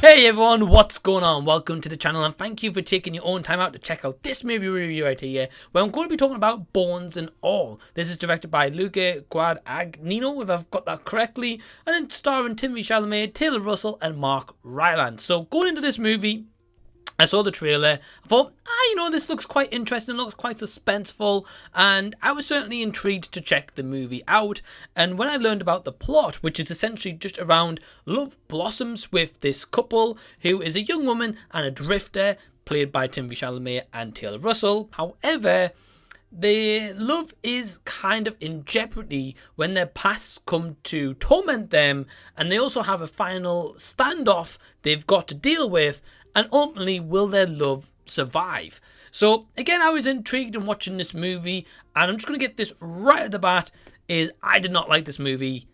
Hey everyone, what's going on? Welcome to the channel and thank you for taking your own time out to check out this movie review right here, where I'm going to be talking about Bones and All. This is directed by Luca Guadagnino, if I've got that correctly, and then starring Timothée, Chalamet, Taylor Russell and Mark Rylance. So going into this movie, I saw the trailer, I thought, this looks quite interesting, looks quite suspenseful, and I was certainly intrigued to check the movie out. And when I learned about the plot, which is essentially just around love blossoms with this couple, who is a young woman and a drifter, played by Timothée Chalamet and Taylor Russell. However, their love is kind of in jeopardy when their pasts come to torment them, and they also have a final standoff they've got to deal with, and ultimately, will their love survive? So, again, I was intrigued in watching this movie, and I'm just going to get this right at the bat, is I did not like this movie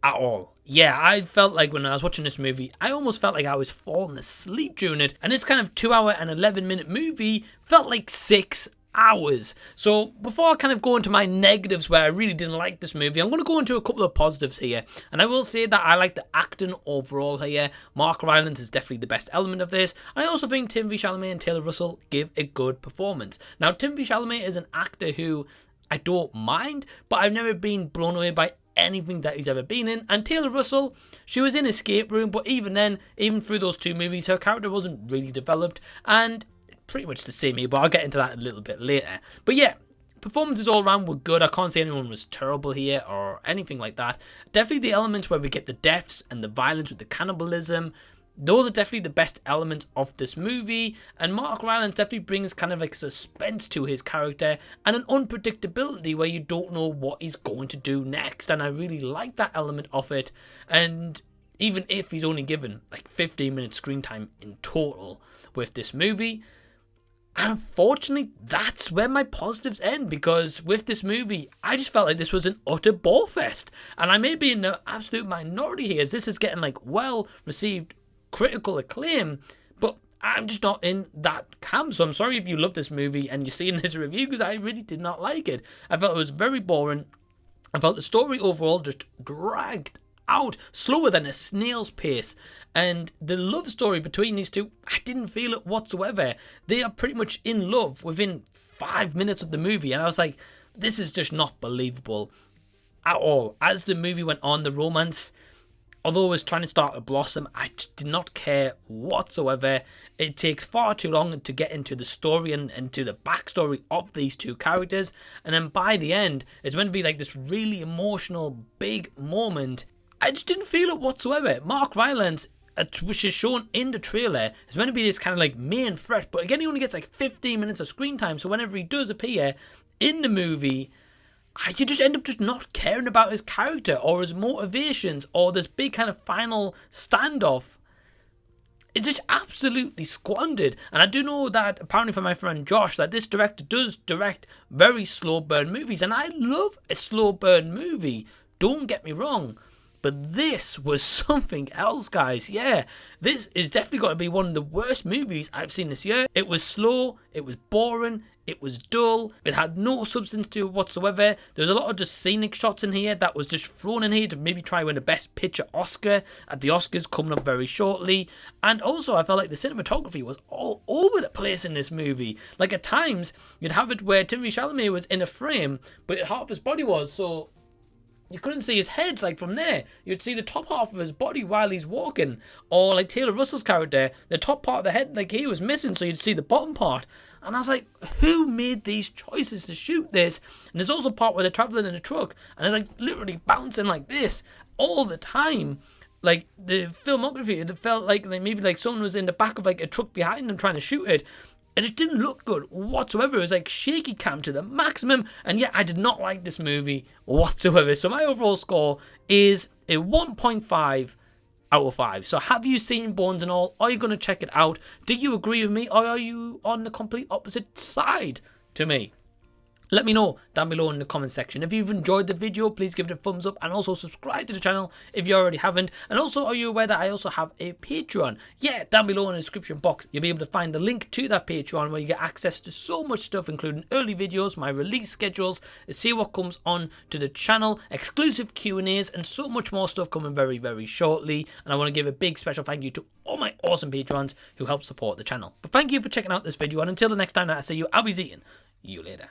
at all. Yeah, I felt like when I was watching this movie, I almost felt like I was falling asleep during it, and this kind of 2 hour and 11-minute movie felt like 6 hours. So before I kind of go into my negatives where I really didn't like this movie, I'm going to go into a couple of positives here. And I will say that I like the acting overall here. Mark Rylance is definitely the best element of this. I also think Timothée Chalamet and Taylor Russell give a good performance. Now, Timothée Chalamet is an actor who I don't mind, but I've never been blown away by anything that he's ever been in. And Taylor Russell, she was in Escape Room, but even then, even through those two movies, her character wasn't really developed, and pretty much the same here, but I'll get into that a little bit later. But yeah, performances all around were good. I can't say anyone was terrible here or anything like that. Definitely the elements where we get the deaths and the violence with the cannibalism, those are definitely the best elements of this movie. And Mark Rylance definitely brings kind of like suspense to his character and an unpredictability where you don't know what he's going to do next. And I really like that element of it. And even if he's only given like 15 minutes screen time in total with this movie, and unfortunately, that's where my positives end, because with this movie, I just felt like this was an utter bore fest. And I may be in the absolute minority here, as this is getting like well-received critical acclaim, but I'm just not in that camp. So I'm sorry if you love this movie and you're seeing this review, because I really did not like it. I felt it was very boring. I felt the story overall just dragged out slower than a snail's pace, and the love story between these two, I didn't feel it whatsoever. They are pretty much in love within 5 minutes of the movie, and I was like, this is just not believable at all. As the movie went on, the romance, although it was trying to start to blossom, I just did not care whatsoever. It takes far too long to get into the story and to the backstory of these two characters, and then by the end, it's meant to be like this really emotional big moment. I just didn't feel it whatsoever. Mark Rylance, which is shown in the trailer, is meant to be this kind of like main threat, but again, he only gets like 15 minutes of screen time, so whenever he does appear in the movie, you just end up just not caring about his character or his motivations or this big kind of final standoff. It's just absolutely squandered. And I do know that apparently from my friend Josh that this director does direct very slow burn movies, and I love a slow burn movie, don't get me wrong. But this was something else, guys. Yeah, this is definitely got to be one of the worst movies I've seen this year. It was slow, it was boring, it was dull, it had no substance to it whatsoever. There was a lot of just scenic shots in here that was just thrown in here to maybe try and win a Best Picture Oscar at the Oscars coming up very shortly. And also, I felt like the cinematography was all over the place in this movie. Like at times, you'd have it where Timothée Chalamet was in a frame, but half his body was, so you couldn't see his head, like from there. You'd see the top half of his body while he's walking. Or like Taylor Russell's character, the top part of the head, like he was missing, so you'd see the bottom part. And I was like, who made these choices to shoot this? And there's also a part where they're traveling in a truck, and it's like literally bouncing like this all the time. Like the filmography, it felt like maybe like someone was in the back of like a truck behind them trying to shoot it. It just didn't look good whatsoever. It was like shaky cam to the maximum. And yet I did not like this movie whatsoever. So my overall score is a 1.5 out of 5. So have you seen Bones and All? Are you going to check it out? Do you agree with me? Or are you on the complete opposite side to me? Let me know down below in the comment section. If you've enjoyed the video, please give it a thumbs up and also subscribe to the channel if you already haven't. And also, are you aware that I also have a Patreon? Yeah, down below in the description box, you'll be able to find the link to that Patreon where you get access to so much stuff, including early videos, my release schedules, see what comes on to the channel, exclusive Q&As, and so much more stuff coming very, very shortly. And I want to give a big special thank you to all my awesome patrons who help support the channel. But thank you for checking out this video, and until the next time that I see you, I'll be seeing you later.